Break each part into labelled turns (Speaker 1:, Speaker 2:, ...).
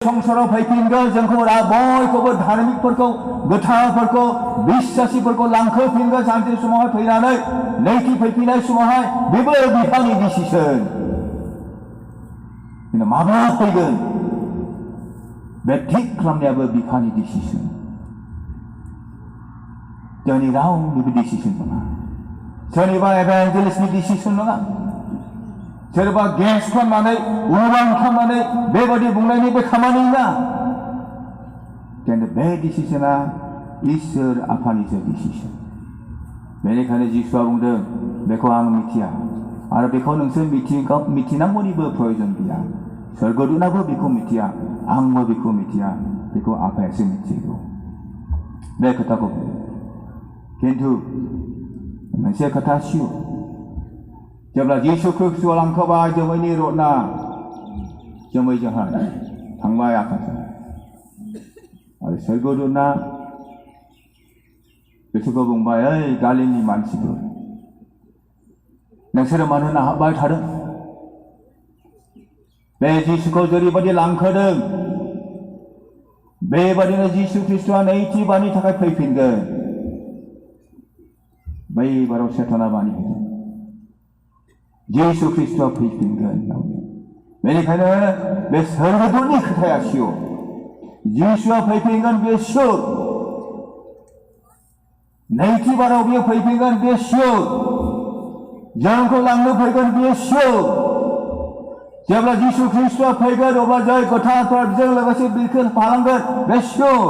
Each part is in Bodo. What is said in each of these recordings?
Speaker 1: संसाराव फैफिनगोन जोंखौ बयखौबो धार्मिकफोरखौ गोथारफोरखौ बिश्वासिफोरखौ लांखोफिनगोन सानसे समावहाय फैनानै नैथि फैफिननाय समावहाय बेबो बिफानि डिसिसन माब्ला फैगोन बे थिग खालामनायाबो बिफानि डिसिसन जोंनि रावनिबो डिसिसन नङा सोरनिबा एभान्जेलिस्टनि डिसिसन नङा सोरबा गेस खालामनानै उलुबान खालामनानै बेबादि बुंनायनि बे खामानि नङा किन्तु बे डिसिसना इसोर आफानिसो डिसिसन बेनिखायनो जिसुआ बुंदों बेखौ आं मिथिया आरो बेखौ नोंसोर मिथिनांगौनिबो प्रयोजन गैया स्वर्गदूतआबो बेखौ मिथिया आंबो बेखौ मिथिया बेखौ आफायासो मिथिगौ बे खोथाखौ किन्तु मोनसे खोथा सियर जेब्ला जिसु ख्रिस्टआ लांखाबाय जोमैनि रत्ना जोमैजोंहाय थांबाय आकाशाव आरो स्वर्गदूतआ बिसोरखौ बुंबाय ओइ गालिलनि मानसिफोर नोंसोरो मानो नाहाबबाय थादों बे जिसुखौ जेरैबायदि लांखोदों बेबादिनो जिसु ख्रिस्टआ नैथि बारनि थाखाय फैफिनगोन बै बाराव सेताना बानि होदों जिसु ख्रिस्टआ फैफिनगोन बेनिखायनो बे स्वर्गदूतनि खोथाया सियर जिसुआ फैफिनगोन बे सियर नैथि बाराव बियो फैफिनगोन बे सियर जोंखौ लांनो फैगोन बियो सियर जेब्ला जिसु ख्रिस्टआ फैगोन अब्ला जाय गोथारफोरा बिजों लोगोसे बिखौ फालांगोन बे सियर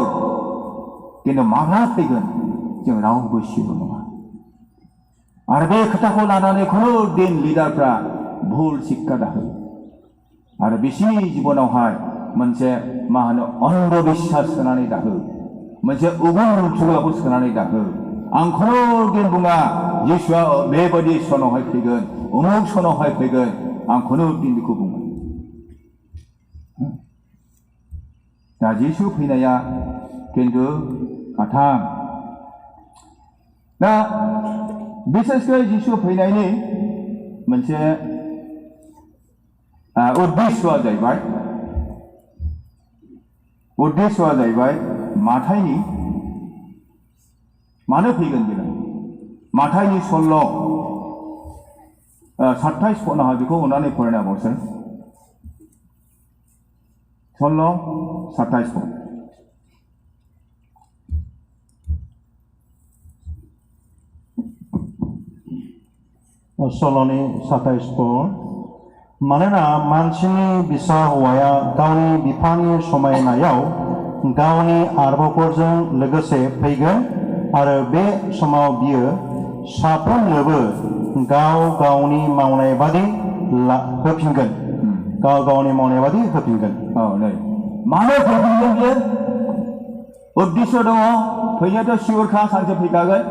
Speaker 1: किन्तु माब्ला फैगोन जों रावबो सियर नङा आरो बे खोथाखौ लानानै खुनु दिन लिडारफ्रा भुल शिक्षा दाहो आरो बिसिनि जिबनावहाय मोनसे अन्धबिश्वास सोनानै दाहो मोनसे उगुर थुग्राखौ सोनानै दाहो आं खुनु दिन बुङा जिसुआ बेबायदि सनावहाय फैगोन उमुक सनावहाय फैगोन आं खुनु दिन बेखौ बुङा दा जिसु फैनाया किन्तु आथां दा बिसेसकै जिसु फैनायनि मोनसे उद्देश्यआ जाहैबाय माथाइनि मानो फैगोन बेलाय माथाइनि 27 पदआवहाय बेखौ अननानै फरायना बावसै 27 पद
Speaker 2: सल'नि 27 पद मानोना मानसिनि बिसा हौवाया गावनि बिफानि समायनायाव गावनि आरबफोरजों लोगोसे फैगोन आरो बे समाव बियो साफ्रोमनोबो गाव गावनि मावनाय बादि होफिनगोन गाव गावनि मावनाय बादि होफिनगोन
Speaker 1: मानो फैफिनगोन बियो उद्देश्य दङ फैनायाथ' सियरखा सानसे फैखागोन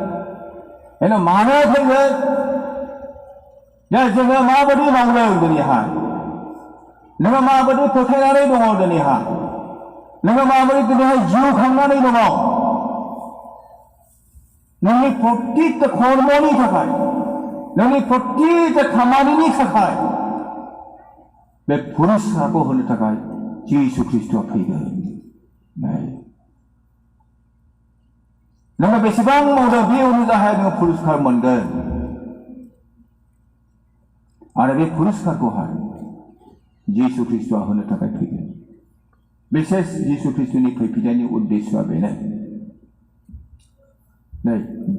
Speaker 1: किन्तु मानो फैगोन दा जोङो माबायदि मावदों दिनैहाय नोङो माबायदि फोथायनानै दङ दिनैहाय नोङो माबायदि दिनैहाय जिउ खांनानै दङ नोंनि प्रतिथा कर्मनि थाखाय नोंनि प्रतिथा खामानिनि थाखाय बे पुरस्कारखौ होनो थाखाय जिसु ख्रिस्टआ फैगोन नोङो बेसेबां मावदों बे अनुजाहाय नोङो पुरस्कार मोनगोन आरो बे पुरस्कारखौहाय जिसु ख्रिस्टआ होनो थाखाय फैगोन बिसेस जिसु ख्रिस्टनि फैफिननायनि उद्देश्यआ बेनो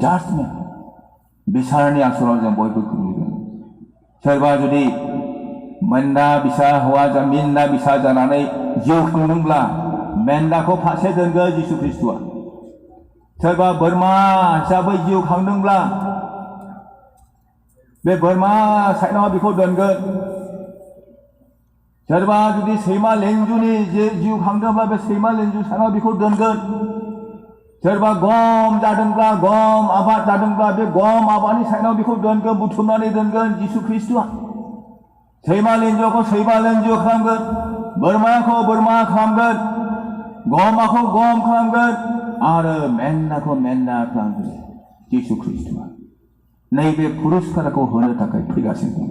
Speaker 1: जास्टमेन्ट बिसारनि आसराव जों बयबो गोग्लैगोन सोरबा जुदि मेन्दा बिसा हौवा मेन्दा बिसा जानानै जिउ खांदोंब्ला मेन्दाखौ फारसे दोनगोन जिसु ख्रिस्टआ सोरबा बोरमा हिसाबै जिउ खांदोंब्ला बे बोरमा साइडआव बेखौ दोनगोन सोरबा जुदि सैमा लेन्जुनि जिउ खांदोंब्ला बे सैमा लेन्जु साइडआव बेखौ दोनगोन सोरबा गम जादोंब्ला गम आबाद जादोंब्ला बे गम आबादनि साइडआव बेखौ दोनगोन बुथुमनानै दोनगोन जिसु ख्रिस्टआ सैमा लेन्जुखौ सैमा लेन्जु खालामगोन बोरमाखौ बोरमा खालामगोन गमाखौ गम खालामगोन आरो मेन्दाखौ मेन्दा खालामगोन जिसु ख्रिस्टआ नैबे पुरस्कारखौ होनो थाखाय फैगासिनो दं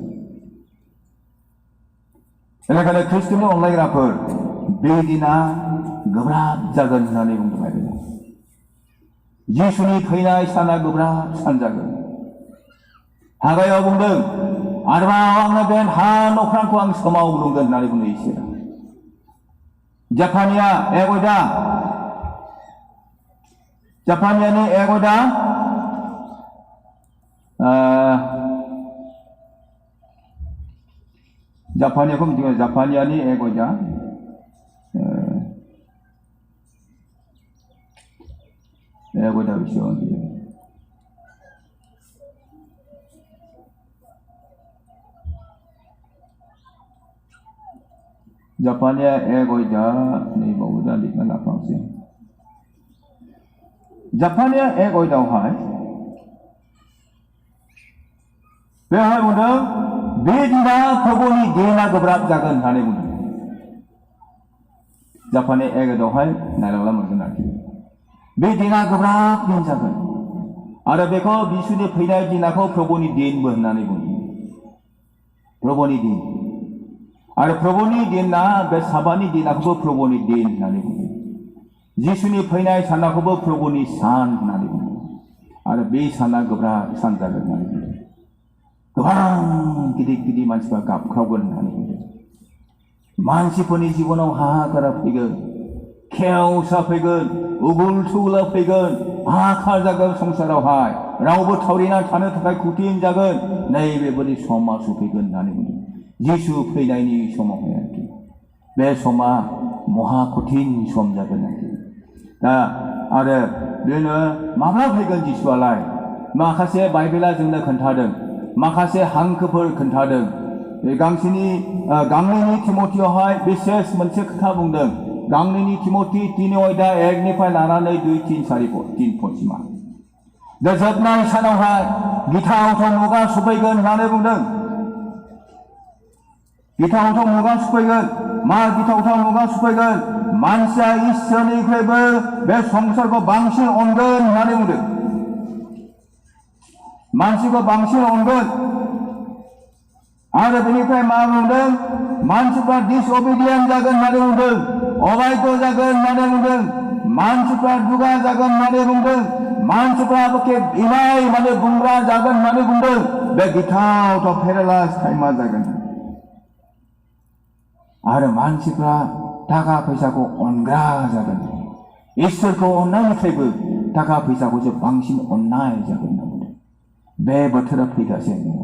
Speaker 1: बेनिखायनो ख्रिस्टनि अनलायग्राफोर बेदिना गोब्राब जागोन होननानै बुंदों आरो जिसुनि फैनाय साना गोब्राब सान जागोन हागायाव बुंदों आरोबाव आङो बे हा नख्रांखौ आं सोमावग्लुंगोन होननानै बुंदों इसोरा जापानिया एगयदा जापानियानि एगयदा जापानियाखौ मिथिगौ जापानियानि एगयदा एगयदा बेसेबां बियो जापानिया एगयदा नैबावबो दा लिरना लाफांसै जापानिया एगयदावहाय बेवहाय बुंदों बे दिना प्रभुनि दिना गोब्राब जागोन होननानै बुंदों जापानिया एगयदावहाय नायलांला मोनगोन आरोखि बे दिना गोब्राब दिन जागोन आरो बेखौ बिसुनि फैनाय दिनाखौ प्रभुनि दिनबो होननानै बुङो प्रभुनि दिन आरो प्रभुनि दिना बे साबानि दिनाखौबो प्रभुनि दिन होननानै बुङो जिसुनि फैनाय सानाखौबो प्रभुनि सान होननानै बुङो आरो बे साना गोब्राब सान जागोन होननानै बुङो गोबां गिदिर गिदिर मानसिफ्रा गाबख्रावगोन होननानै बुङो मानसिफोरनि जिबनाव हाहाकारा फैगोन खेवसा फैगोन उगुल थुगुला फैगोन हाहाकार जागोन संसारावहाय रावबो थावरिना थानो थाखाय कठिन जागोन नैबेबायदि समा सफैगोन होननानै बुंदों जिसु फैनायनि समावहाय आरोखि बे समा महा कठिन सम जागोन आरोखि दा आरो बेनो माब्ला फैगोन जिसुआलाय माखासे बाइबेला जोंनो खोन्थादों माखासे हांखोफोर खोन्थादों गांनैनि थिमथियावहाय बिसेस मोनसे खोथा बुंदों गांनैनि थिमथि 3:1निफ्राय लानानै 2-3-4 पदसिमा दा जोबनाय सानावहाय गिथावथाव मुगा सफैगोन होननानै बुंदों गिथावथाव मुगा सफैगोन मा गिथावथाव मुगा सफैगोन मानसिया इसोरनिख्रुइबो बे संसारखौ बांसिन अनगोन होननानै बुंदों मानसिखौ बांसिन अनगोन आरो बेनिफ्राय मा बुंदों मानसिफ्रा डिसअबिडियेन्ट जागोन होननानै बुंदों अबायध जागोन होननानै बुंदों मानसिफ्रा दुगा जागोन होननानै बुंदों मानसिफ्रा इनाय माने बुंग्रा जागोन होननानै बुंदों बे गिथावथाव पेरालाइज टाइमा जागोन आरो मानसिफ्रा थाखा फैसाखौ अनग्रा जागोन इसोरखौ अननायनिफ्रायबो थाखा फैसाखौसो बांसिन अननाय जागोन बे बोथोरा फैगासिनो दङ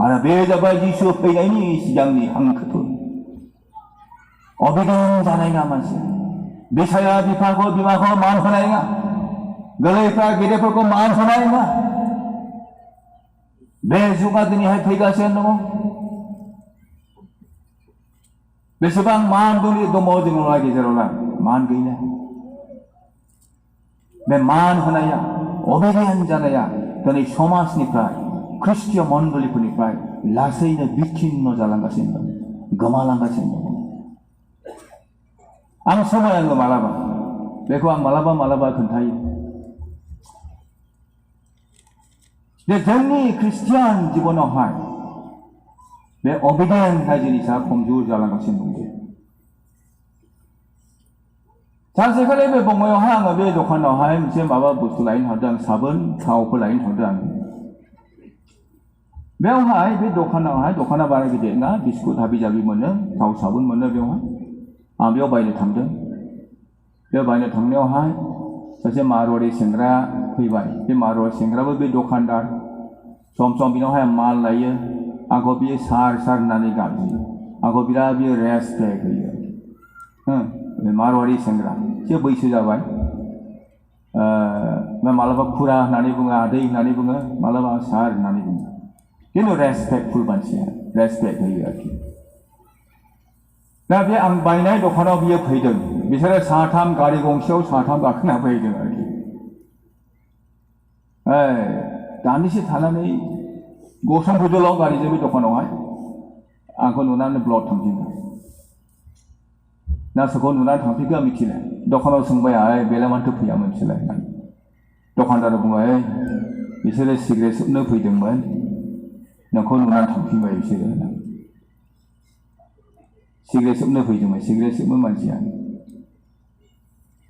Speaker 1: आरो बे जाबाय जिसु फैनायनि सिगांनि हांखोफोर अबिडियेन्ट जानाय नङा मानसि बिसाया बिफाखौ बिमाखौ मान होनाय नङा गोरलैफ्रा गेदेरफोरखौ मान होनाय नङा बे जुगा दिनैहाय फैगासिनो दङ बेसेबां मान दङ जोंनाव गेजेरावलाय मान गैला बे मान होनाया अबिडियेन्ट जानाया दिनै समाजनिफ्राय ख्रिस्टीय मण्डलीफोरनिफ्राय लासैनो बिच्छिन्न जालांगासिनो दं गोमालांगासिनो दं आं समायाङो मालाबा बेखौ आं मालाबा खोन्थायो जे जोंनि ख्रिस्टियान जिबनावहाय बे अबिडियेन्ट होननाय जिनिसा खमजुर जालांगासिनो दं सानसेखालि बे बङाइयावहाय आङो बे दखानावहाय मोनसे माबा बुस्थु लायनो थांदों साबोन थावफोर लायनो थांदों आं बेवहाय बे दखाना बारा गिदिर ना बिस्कुट हाबि जाबि मोनो थाव साबोन मोनो बेवहाय आं बेयाव बायनो थांदों बेयाव बायनो थांनायावहाय सासे मारवाड़ी सेंग्रा फैबाय बे मारवाड़ी सेंग्राबो बे दखानदार सम सम बिनावहाय माल लायो आंखौ बियो सार होननानै गाबज्रियो आंखौ बिराद बियो रेसपेक्ट होयो मारवाड़ी सेंग्रा एसे बैसो जाबाय मालाबा खुरा होननानै बुङो आदै होननानै बुङो मालाबा सार होननानै बुङो खिन्थु रेसपेक्टफुल मानसिया रेसपेक्ट होयो आरोखि दा बे आं बायनाय दखानाव बियो फैदों बिसोरो साथाम गारि गंसेयाव साथाम गाखोना फैदों आरोखि दान्दिसे थानानै गसंफैदोल' गारिजों बे दखानावहाय आंखौ नुनानै ब्लड थांफिनबाय ना सोरखौ नुनानै थांफिनखो आं मिथिला दखानाव सोंबाय बेलाय मानोथो फैयामोन बिसोरलाय होननानै दखानदारा बुंबाय बिसोरो सिगारेट सोबनो फैदोंमोन नोंखौ नुनानै थांफिनबाय बिसोरो होननानै सिगारेट सोबनो फैदोंमोन सिगारेट सोबो मानसिया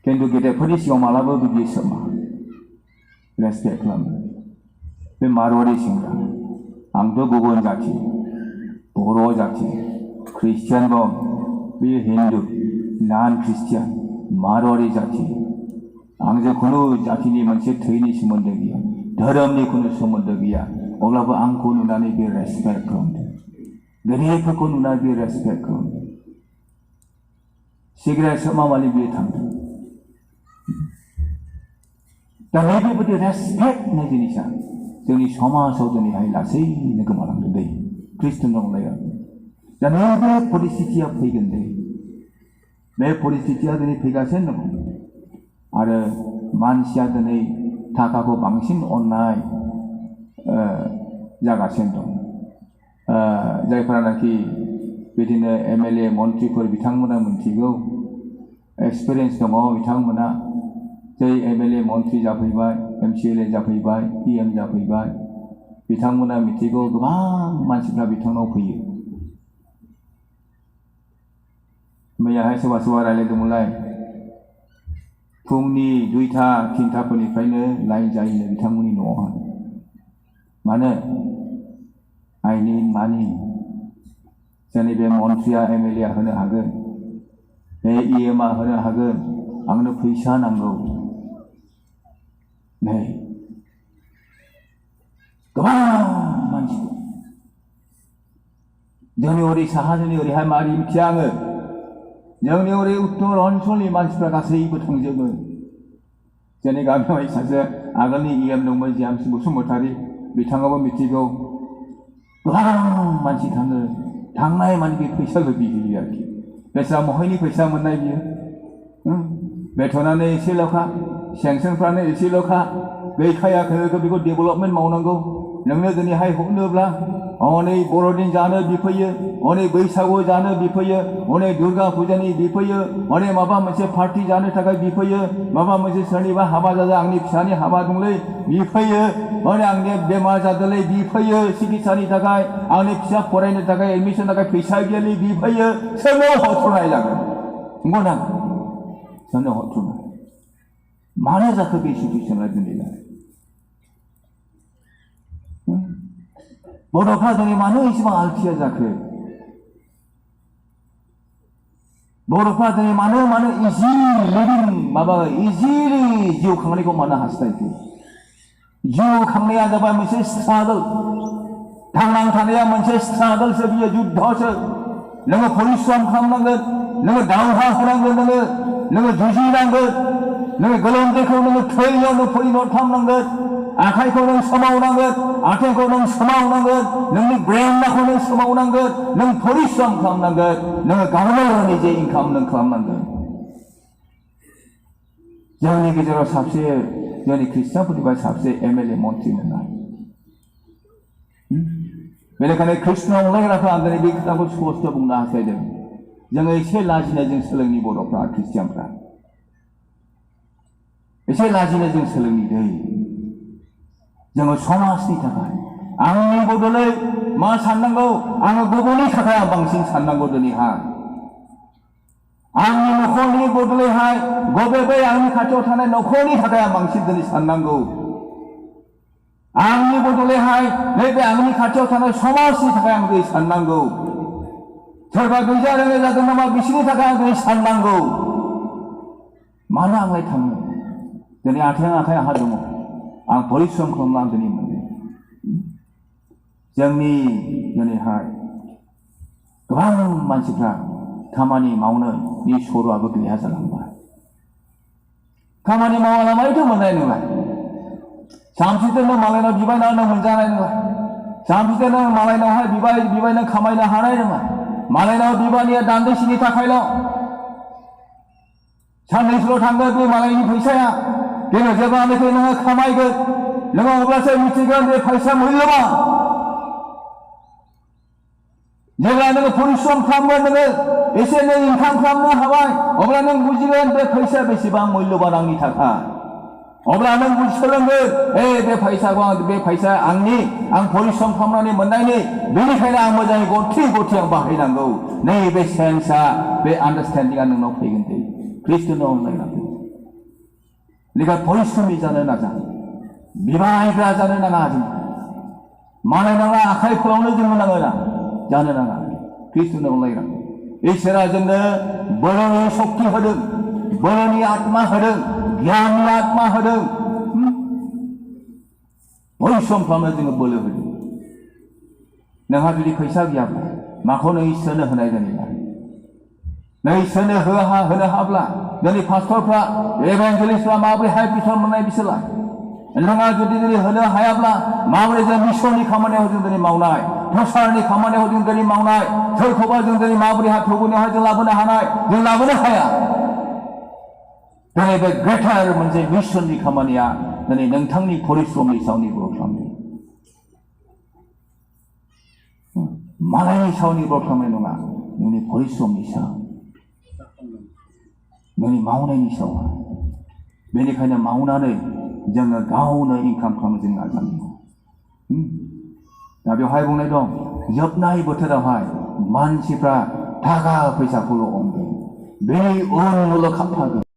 Speaker 1: खिन्थु गेदेरफोरनि सिगाङाव मालाबाबो बियो सोमा रेसपेक्ट खालामो बे मारवाड़ी सेंग्रा आंथ' गुबुन जाथि बर' जाथि ख्रिस्टियान दं बेयो हिन्दु नन ख्रिस्टियान मारवाड़ी जाथि आंजों खुनु जातिनि मोनसे थैनि सोमोन्दो गैया धोरोमनि खुनु सोमोन्दो गैया अब्लाबो आंखौ नुनानै बे रेसपेक्ट खालामदों गेदेरफोरखौ नुनानै बे रेसपेक्ट खालामदों सिगारेट सोबमा माने बियो थांदों दा नैबेबायदि रेसपेक्ट होननाय जिनिसा जोंनि समाजाव दिनैहाय लासैनो गोमालांदों दै ख्रिस्टान अनलाया दा नैबे परिस्थितिया फैगोन दै बे परिस्थितिया दिनै फैगासिनो दङ आरो मानसिया दिनै थाखाखौ बांसिन अननाय जागासिनो दं जायफोरानाखि बिदिनो एमएलए मन्थ्रिफोर बिथांमोना मिथिगौ एक्सपिरियेन्स दङ बिथांमोना जै एमएलए मन्थ्रि जाफैबाय एमसिएलए जाफैबाय पिएम जाफैबाय बिथांमोना मिथिगौ गोबां मानसिफ्रा बिथांनाव फैयो मैयाहाय सोरबा सोरबा रायलायदोंमोनलाय फुंनि 2टा 3टाफोरनिफ्रायनो लाइन जायोनो बिथांमोननि न'आवहाय मानो आइनि मानि जोंनि बे मन्थ्रिया एमएलए होनो हागोन बे इएमआ होनो हागोन आंनो फैसा नांगौ नै गोबां मानसि जोंनि ओरै साहा जोंनि ओरैहाय मारि मिथिया आङो जोंनि ओरै उत्तर ओनसोलनि मानसिफ्रा गासैबो थांजोबो जोंनि गामियावहाय सासे आगोलनि इएम दंमोन जियामसि बसुमतारी बिथाङाबो मिथिगौ गोबां मानसि थाङो थांनाय माने बे फैसा लुबैहैयो आरोखि बेसेबां महायनि फैसा मोननाय बियो बेथनानो एसेल'खा सेंसनफ्रानो एसेल'खा गैखायाखै बेखौ डेभेलपमेन्ट मावनांगौ नोंनो दिनैहाय हरनोब्ला हनै बर'दिन जानो बिफैयो हनै बैसागु जानो बिफैयो हनै दुर्गा फुजानि बिफैयो हनै माबा मोनसे पार्टि जानो थाखाय बिफैयो माबा मोनसे सोरनिबा हाबा जादों आंनि फिसानि हाबा दंलै बिफैयो हनै आंनि बेमार जादोंलै बिफैयो सिकित्सानि थाखाय आंनि फिसा फरायनो थाखाय एडमिसन थाखाय फैसा गैयालै बिफैयो सोरनो हरथ'नाय लागोन नंगौ ना सोरनो हरथ'नाय मानो जाखो बे सिचुवेसना दिनैलाय बर'फ्रा दिनै मानो एसेबां आलसिया जाखो बर'फ्रा दिनै मानो इजि लिभिं इजिलि जिउ खांनायखौ मानो हास्थायखो जिउ खांनाया जाबाय मोनसे स्ट्रागल थांनानै थानाया मोनसे स्ट्रागलसो बियो जुद्धसो नोङो परिश्रम खालामनांगोन नोङो दावहा होनांगोन नोङो जुजिनांगोन नोङो गोलोमदैखौ नोङो थैयाव परिनत खालामनांगोन आखाइखौ नों सोमावनांगोन आथिंखौ नों सोमावनांगोन नोंनि ब्रेनखौ नों सोमावनांगोन नों परिश्रम खालामनांगोन नोङो गावनो निजे इनकाम नों खालामनांगोन जोंनि गेजेराव साबसे जोंनि ख्रिस्टानफोरनिफ्राय साबसे एमएलए मन्थ्रि मोननाय बेनिखायनो ख्रिस्टान अनलायग्राफ्रा आं दिनै बे खोथाखौ स्पष्ट बुंनो हास्थायदों जोङो एसे लाजिनाय जों सोलोंनि बर'फ्रा ख्रिस्टियानफ्रा एसे लाजिनाय जों सोलोंनि दै जोङो समाजनि थाखाय आंनि बदलै मा साननांगौ आङो गुबुननि थाखाय आं बांसिन साननांगौ दिनैहाय आंनि न'खरनि बदलैहाय बबे आंनि खाथियाव थानाय न'खरनि थाखाय आं बांसिन दिनै साननांगौ आंनि बदलैहाय नैबे आंनि खाथियाव थानाय समाजनि थाखाय आं दिनै साननांगौ सोरबा गैजा रोङै जादों नामा बिसोरनि थाखाय आं दिनै साननांगौ मानो आंलाय थाङो दिनै आथिं आखाइ आंहा दङ आं परिश्रम खालामना दिनै मोनो जोंनि दिनैहाय गोबां मानसिफ्रा खामानि मावनायनि सर'आबो गैया जालांबाय खामानि मावाला मायथो मोननाय नङा सानसेजोंनो मालायनाव बिबायनानै मोनजानाय नङा सानसेजोंनो मालायनावहाय बिबायनो खामायनो हानाय नङा मालायनाव बिबानिया दान्दिसेनि थाखायल' साननैसोल' थांगोन बे मालायनि फैसाया दिनै जेब्लानोखि नोङो खामायगोन नोङो अब्लासो मिथिगोन बे फैसा मुल्यबान जेब्ला नोङो परिश्रम खालामगोन नोङो एसे नों इनकाम खालामनो हाबाय अब्ला नों बुजिगोन बे फैसा बेसेबां मुल्यबान आंनि थाखाय अब्ला नों सोलोंगोन बे फैसाखौ बे फैसा आंनि आं परिश्रम खालामनानै मोननायनि बेनिखायनो आं मोजाङै गथि आं बाहायनांगौ नैबे सेन्सआ बे आन्डारस्टेन्डिंआ नोंनाव फैगोन दे ख्रिस्ट'नाव अनलायनांगौ लेखा परिश्रमि जानो नाजा बिबायग्रा जानो नाङा जों मालाय नाङा आखाइ फोलावनो जोंनो नाङा जानो नाङा ख्रिस्ट'नाव अनलायनांगौ इसोरा जोंनो बोलोनि सक्ति होदों बोलोनि आत्मा होदों गियाननि आत्मा होदों परिश्रम खालामनो जोङो बोलो होदों नोंहा जुदि फैसा गैयाब्ला माखौ नों इसोरनो होनाय जानाय नों इसोरनो होनो हाब्ला जोंनि पास्टरफ्रा एभान्जेलिस्टफ्रा माबोरैहाय बिथोन मोननाय बिसोरला नोंथाङा जुदि होनो हायाब्ला माबोरै जों मिसननि खामानियाव जों दिनै मावनाय प्रसारनि खामानियाव जों दिनै मावनाय सोरखौबा जों दिनै माबोरैहाय प्रभुनियावहाय जों लाबोनो हानाय जों लाबोनो हाया दिनै बे ग्रेटार मोनसे मिसननि खामानिया दिनै नोंथांनि परिश्रमनि सायाव निर्भर खालामदों मालायनि सायाव निर्भर खालामनाय नङा नोंनि परिश्रमनि सायाव नोंनि मावनायनि सायाव बेनिखायनो मावनानै जोङो गावनो इनकाम खालामनो जों नाजानांगौ दा बेवहाय बुंनाय दं जोबनाय बोथोरावहाय मानसिफ्रा थाखा फैसाखौल' अनगोन बेनि उनल' खाबथागोन